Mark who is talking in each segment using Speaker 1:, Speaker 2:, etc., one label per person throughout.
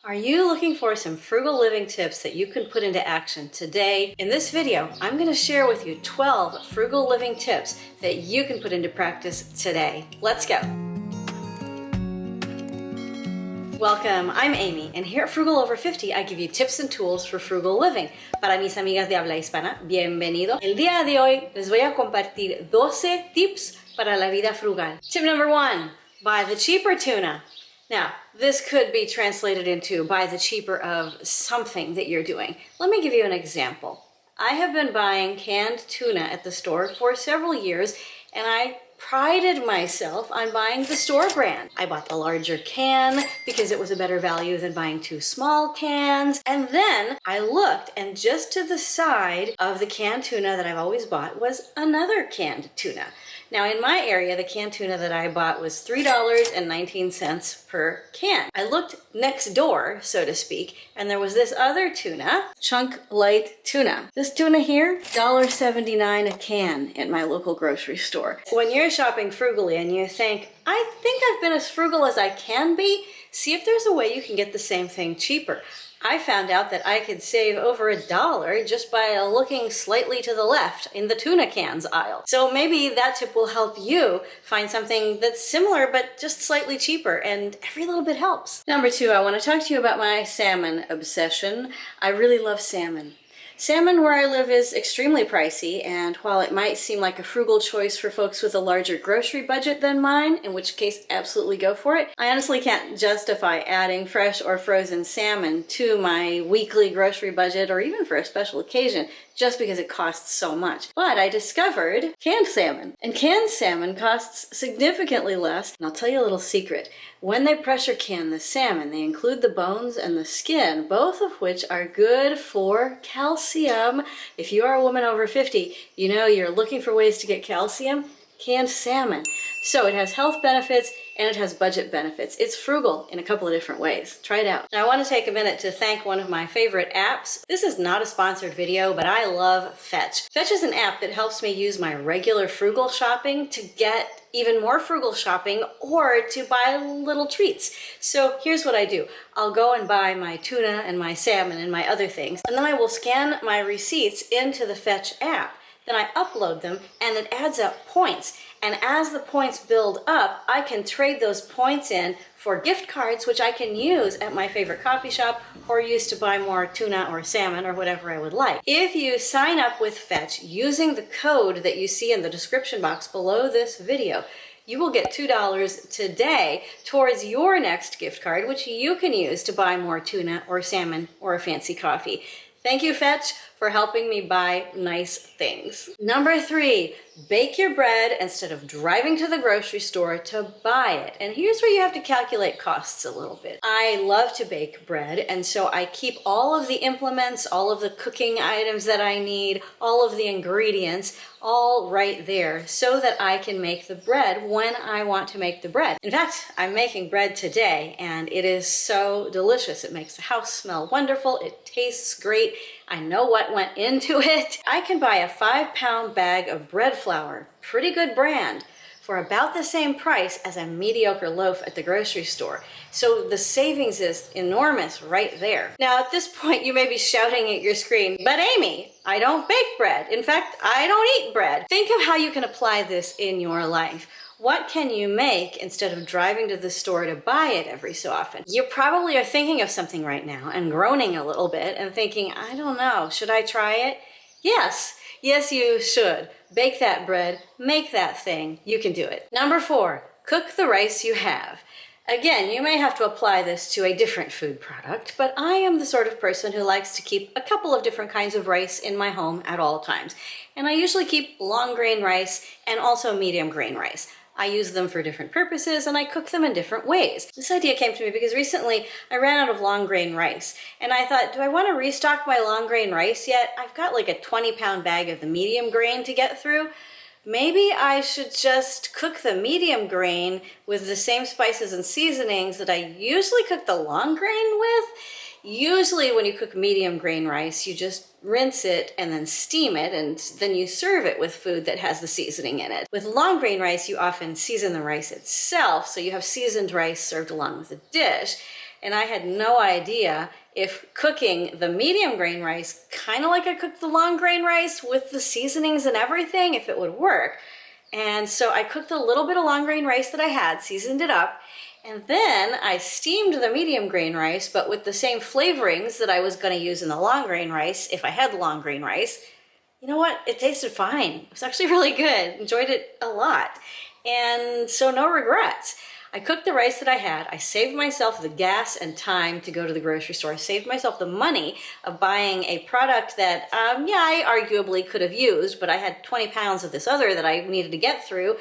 Speaker 1: Are you looking for some frugal living tips that you can put into action today? In this video, I'm going to share with you 12 frugal living tips that you can put into practice today. Let's go. Welcome, I'm Amy, and here at Frugal Over 50, I give you tips and tools for frugal living. Para mis amigas de habla hispana, bienvenido. El día de hoy les voy a compartir 12 tips para la vida frugal. Tip number 1, buy the cheaper tuna. Now, this could be translated into buy the cheaper of something that you're doing. Let me give you an example. I have been buying canned tuna at the store for several years, and I prided myself on buying the store brand. I bought the larger can because it was a better value than buying 2 small cans. And then I looked, and just to the side of the canned tuna that I've always bought was another canned tuna. Now in my area, the canned tuna that I bought was $3.19 per can. I looked next door, so to speak, and there was this other tuna, chunk light tuna. This tuna here, $1.79 a can at my local grocery store. When you're shopping frugally and you think, I think I've been as frugal as I can be, see if there's a way you can get the same thing cheaper. I found out that I could save over $1 just by looking slightly to the left in the tuna cans aisle. So maybe that tip will help you find something that's similar but just slightly cheaper, and every little bit helps. Number 2, I want to talk to you about my salmon obsession. I really love salmon. Salmon where I live is extremely pricey, and while it might seem like a frugal choice for folks with a larger grocery budget than mine, in which case absolutely go for it, I honestly can't justify adding fresh or frozen salmon to my weekly grocery budget or even for a special occasion just because it costs so much. But I discovered canned salmon, and canned salmon costs significantly less. And I'll tell you a little secret. When they pressure can the salmon, they include the bones and the skin, both of which are good for calcium. If you are a woman over 50, you know you're looking for ways to get calcium, canned salmon. So it has health benefits and it has budget benefits. It's frugal in a couple of different ways. Try it out. Now I want to take a minute to thank one of my favorite apps. This is not a sponsored video, but I love Fetch. Fetch is an app that helps me use my regular frugal shopping to get even more frugal shopping or to buy little treats. So here's what I do. I'll go and buy my tuna and my salmon and my other things, and then I will scan my receipts into the Fetch app. Then I upload them and it adds up points. And as the points build up, I can trade those points in for gift cards, which I can use at my favorite coffee shop or use to buy more tuna or salmon or whatever I would like. If you sign up with Fetch using the code that you see in the description box below this video, you will get $2 today towards your next gift card, which you can use to buy more tuna or salmon or a fancy coffee. Thank you, Fetch, for helping me buy nice things. Number 3, bake your bread instead of driving to the grocery store to buy it. And here's where you have to calculate costs a little bit. I love to bake bread, and so I keep all of the implements, all of the cooking items that I need, all of the ingredients, all right there so that I can make the bread when I want to make the bread. In fact, I'm making bread today, and it is so delicious. It makes the house smell wonderful. It tastes great. I know what went into it. I can buy a 5-pound bag of bread flour, pretty good brand, for about the same price as a mediocre loaf at the grocery store. So the savings is enormous right there. Now at this point you may be shouting at your screen, but Amy, I don't bake bread. In fact, I don't eat bread. Think of how you can apply this in your life. What can you make instead of driving to the store to buy it every so often? You probably are thinking of something right now and groaning a little bit and thinking, I don't know, should I try it? Yes, you should. Bake that bread, make that thing, you can do it. Number 4, cook the rice you have. Again, you may have to apply this to a different food product, but I am the sort of person who likes to keep a couple of different kinds of rice in my home at all times. And I usually keep long grain rice and also medium grain rice. I use them for different purposes and I cook them in different ways. This idea came to me because recently I ran out of long grain rice and I thought, do I want to restock my long grain rice yet? I've got like a 20-pound bag of the medium grain to get through. Maybe I should just cook the medium grain with the same spices and seasonings that I usually cook the long grain with. Usually when you cook medium grain rice, you just rinse it and then steam it, and then you serve it with food that has the seasoning in it. With long grain rice, you often season the rice itself, so you have seasoned rice served along with the dish. and I had no idea if cooking the medium grain rice, kind of like I cooked the long grain rice with the seasonings and everything, if it would work. And so I cooked a little bit of long grain rice that I had, seasoned it up, and then I steamed the medium grain rice, but with the same flavorings that I was going to use in the long grain rice, if I had long grain rice. You know what? It tasted fine. It was actually really good. Enjoyed it a lot. And so no regrets. I cooked the rice that I had. I saved myself the gas and time to go to the grocery store. I saved myself the money of buying a product that, yeah, I arguably could have used, but I had 20 pounds of this other that I needed to get through,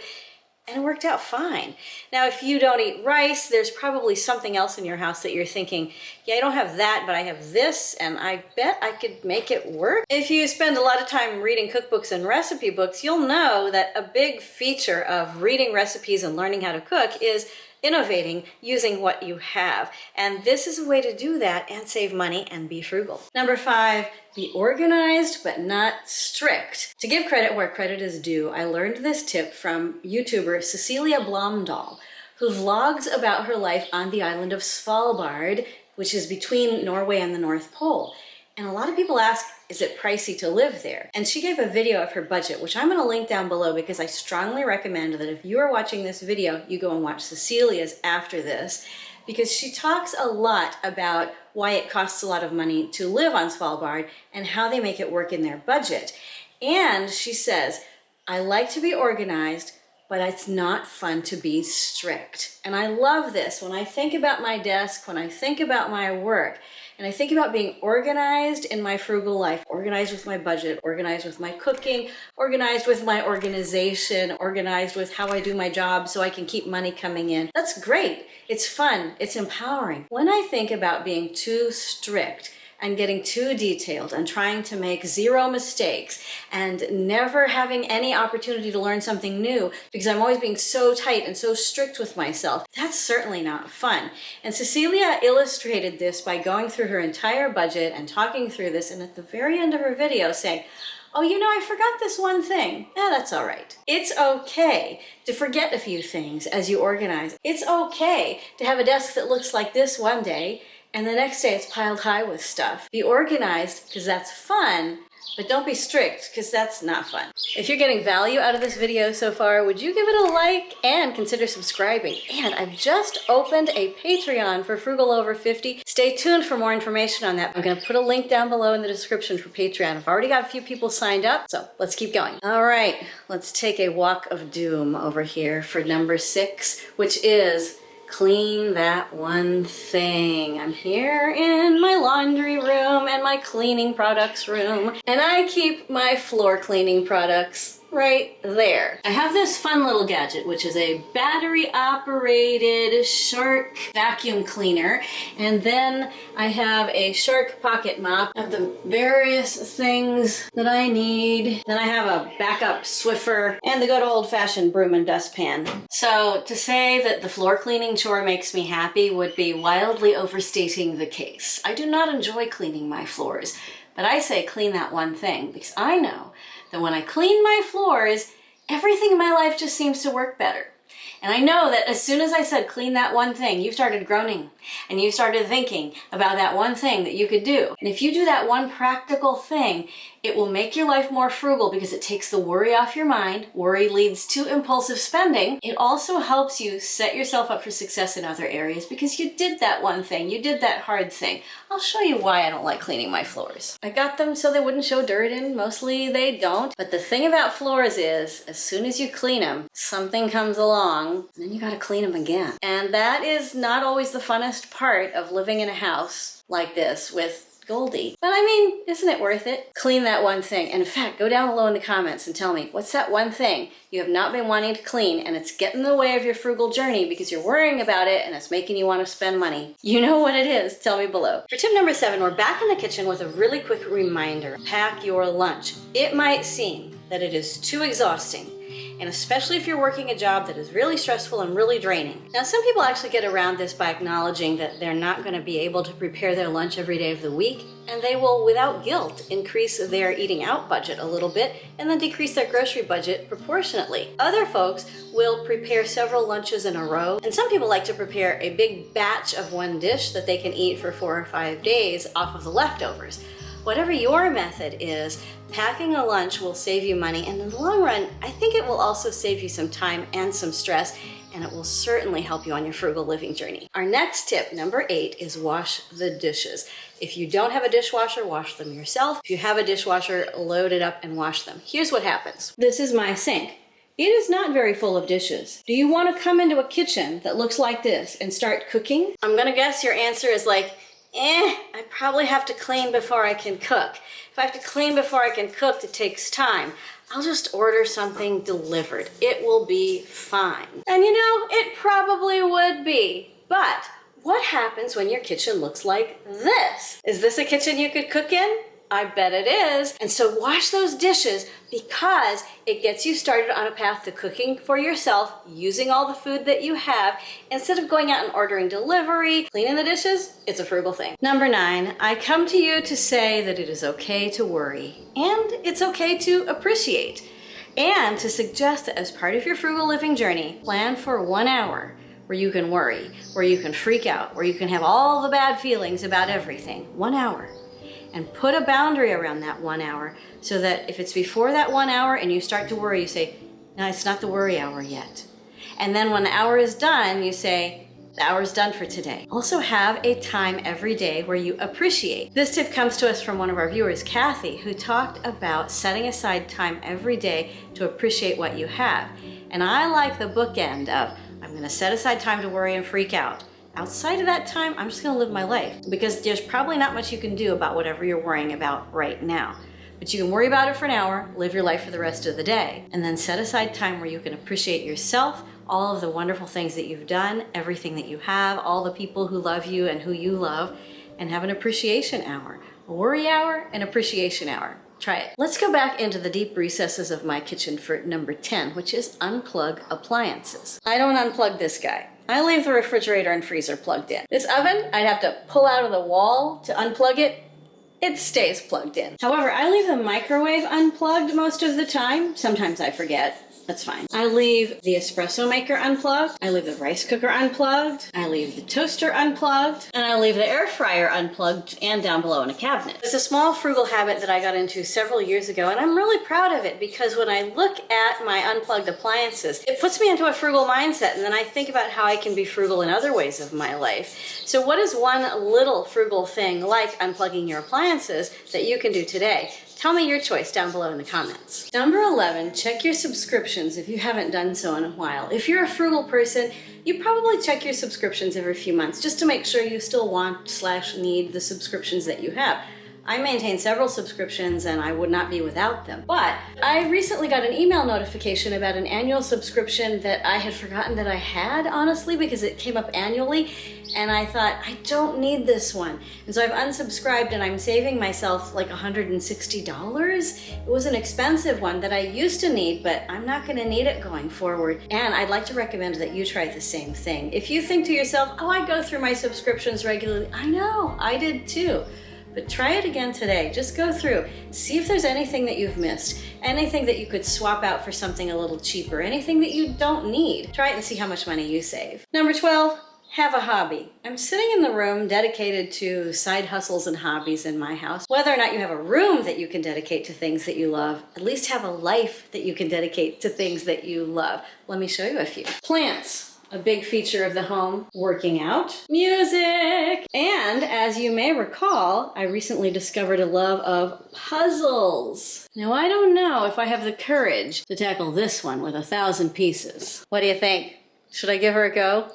Speaker 1: and it worked out fine. Now, if you don't eat rice, there's probably something else in your house that you're thinking, yeah, I don't have that, but I have this, and I bet I could make it work. If you spend a lot of time reading cookbooks and recipe books, you'll know that a big feature of reading recipes and learning how to cook is innovating using what you have. And this is a way to do that and save money and be frugal. Number 5, be organized but not strict. To give credit where credit is due, I learned this tip from YouTuber Cecilia Blomdahl, who vlogs about her life on the island of Svalbard, which is between Norway and the North Pole. And a lot of people ask, is it pricey to live there? And she gave a video of her budget, which I'm going to link down below because I strongly recommend that if you are watching this video, you go and watch Cecilia's after this, because she talks a lot about why it costs a lot of money to live on Svalbard and how they make it work in their budget. And she says, I like to be organized, but it's not fun to be strict. And I love this. When I think about my desk, when I think about my work, and I think about being organized in my frugal life, organized with my budget, organized with my cooking, organized with my organization, organized with how I do my job so I can keep money coming in. That's great. It's fun. It's empowering. When I think about being too strict and getting too detailed and trying to make 0 mistakes and never having any opportunity to learn something new because I'm always being so tight and so strict with myself, that's certainly not fun. And Cecilia illustrated this by going through her entire budget and talking through this, and at the very end of her video saying, oh, you know, I forgot this one thing. That's all right. It's okay to forget a few things as you organize. It's okay to have a desk that looks like this one day and the next day it's piled high with stuff. Be organized because that's fun, but don't be strict because that's not fun. If you're getting value out of this video so far, would you give it a like and consider subscribing? And I've just opened a Patreon for Frugal Over 50. Stay tuned for more information on that. I'm going to put a link down below in the description for Patreon. I've already got a few people signed up, so let's keep going. All right, let's take a walk of doom over here for number 6, which is clean that one thing. I'm here in my laundry room and my cleaning products room, and I keep my floor cleaning products right there. I have this fun little gadget, which is a battery operated Shark vacuum cleaner, and then I have a Shark pocket mop of the various things that I need. Then I have a backup Swiffer and the good old-fashioned broom and dustpan. So to say that the floor cleaning chore makes me happy would be wildly overstating the case. I do not enjoy cleaning my floors, but I say clean that one thing because I know that when I clean my floors, everything in my life just seems to work better. And I know that as soon as I said clean that one thing, you started groaning and you started thinking about that one thing that you could do. And if you do that one practical thing, it will make your life more frugal because it takes the worry off your mind. Worry leads to impulsive spending. It also helps you set yourself up for success in other areas because you did that one thing. You did that hard thing. I'll show you why I don't like cleaning my floors. I got them so they wouldn't show dirt in. Mostly they don't. But the thing about floors is, as soon as you clean them, something comes along and then you gotta clean them again. And that is not always the funnest part of living in a house like this with Goldie. But I mean, isn't it worth it? Clean that one thing. And in fact, go down below in the comments and tell me, what's that one thing you have not been wanting to clean and it's getting in the way of your frugal journey because you're worrying about it and it's making you want to spend money? You know what it is. Tell me below. For tip number 7, we're back in the kitchen with a really quick reminder. Pack your lunch. It might seem that it is too exhausting and especially if you're working a job that is really stressful and really draining. Now, some people actually get around this by acknowledging that they're not going to be able to prepare their lunch every day of the week, and they will, without guilt, increase their eating out budget a little bit and then decrease their grocery budget proportionately. Other folks will prepare several lunches in a row, and some people like to prepare a big batch of one dish that they can eat for 4 or 5 days off of the leftovers. Whatever your method is, packing a lunch will save you money, and in the long run, I think it will also save you some time and some stress, and it will certainly help you on your frugal living journey. Our next tip, number 8, is wash the dishes. If you don't have a dishwasher, wash them yourself. If you have a dishwasher, load it up and wash them. Here's what happens. This is my sink. It is not very full of dishes. Do you want to come into a kitchen that looks like this and start cooking? I'm gonna guess your answer is like, I probably have to clean before I can cook. If I have to clean before I can cook, it takes time. I'll just order something delivered. It will be fine. And you know, it probably would be. But what happens when your kitchen looks like this? Is this a kitchen you could cook in? I bet it is. And so wash those dishes because it gets you started on a path to cooking for yourself, using all the food that you have, instead of going out and ordering delivery. Cleaning the dishes, it's a frugal thing. Number 9, I come to you to say that it is okay to worry and it's okay to appreciate, and to suggest that as part of your frugal living journey, plan for 1 hour where you can worry, where you can freak out, where you can have all the bad feelings about everything. 1 hour. And put a boundary around that 1 hour so that if it's before that 1 hour and you start to worry, you say, no, it's not the worry hour yet. And then when the hour is done, you say, the hour's done for today. Also have a time every day where you appreciate. This tip comes to us from one of our viewers, Kathy, who talked about setting aside time every day to appreciate what you have. And I like the bookend of, I'm gonna set aside time to worry and freak out. Outside of that time, I'm just gonna live my life, because there's probably not much you can do about whatever you're worrying about right now. But you can worry about it for an hour, live your life for the rest of the day, and then set aside time where you can appreciate yourself, all of the wonderful things that you've done, everything that you have, all the people who love you and who you love, and have an appreciation hour. A worry hour, an appreciation hour. Try it. Let's go back into the deep recesses of my kitchen for number 10, which is unplug appliances. I don't unplug this guy. I leave the refrigerator and freezer plugged in. This oven, I'd have to pull out of the wall to unplug it. It stays plugged in. However, I leave the microwave unplugged most of the time. Sometimes I forget. That's fine. I leave the espresso maker unplugged. I leave the rice cooker unplugged. I leave the toaster unplugged. And I leave the air fryer unplugged and down below in a cabinet. It's a small frugal habit that I got into several years ago, and I'm really proud of it because when I look at my unplugged appliances, it puts me into a frugal mindset, and then I think about how I can be frugal in other ways of my life. So what is one little frugal thing like unplugging your appliances that you can do today? Tell me your choice down below in the comments. Number 11, check your subscriptions if you haven't done so in a while. If you're a frugal person, you probably check your subscriptions every few months just to make sure you still want/need the subscriptions that you have. I maintain several subscriptions and I would not be without them. But I recently got an email notification about an annual subscription that I had forgotten that I had, honestly, because it came up annually. And I thought, I don't need this one. And so I've unsubscribed and I'm saving myself like $160. It was an expensive one that I used to need, but I'm not gonna need it going forward. And I'd like to recommend that you try the same thing. If you think to yourself, oh, I go through my subscriptions regularly. I know, I did too. But try it again today. Just go through. See if there's anything that you've missed, anything that you could swap out for something a little cheaper, anything that you don't need. Try it and see how much money you save. Number 12, have a hobby. I'm sitting in the room dedicated to side hustles and hobbies in my house. Whether or not you have a room that you can dedicate to things that you love, at least have a life that you can dedicate to things that you love. Let me show you a few. Plants. A big feature of the home, working out, music, and as you may recall, I recently discovered a love of puzzles. Now I don't know if I have the courage to tackle this one with 1,000 pieces. What do you think? Should I give her a go?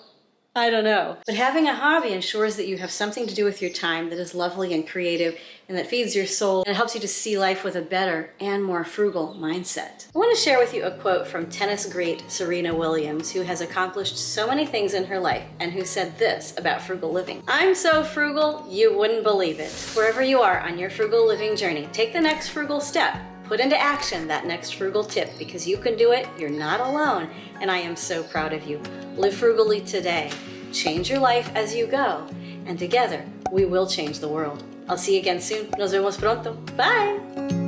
Speaker 1: I don't know. But having a hobby ensures that you have something to do with your time that is lovely and creative and that feeds your soul and helps you to see life with a better and more frugal mindset. I want to share with you a quote from tennis great Serena Williams, who has accomplished so many things in her life and who said this about frugal living. I'm so frugal, you wouldn't believe it. Wherever you are on your frugal living journey, take the next frugal step put into action that next frugal tip because you can do it, you're not alone, and I am so proud of you. Live frugally today. Change your life as you go, and together we will change the world. I'll see you again soon. Nos vemos pronto. Bye!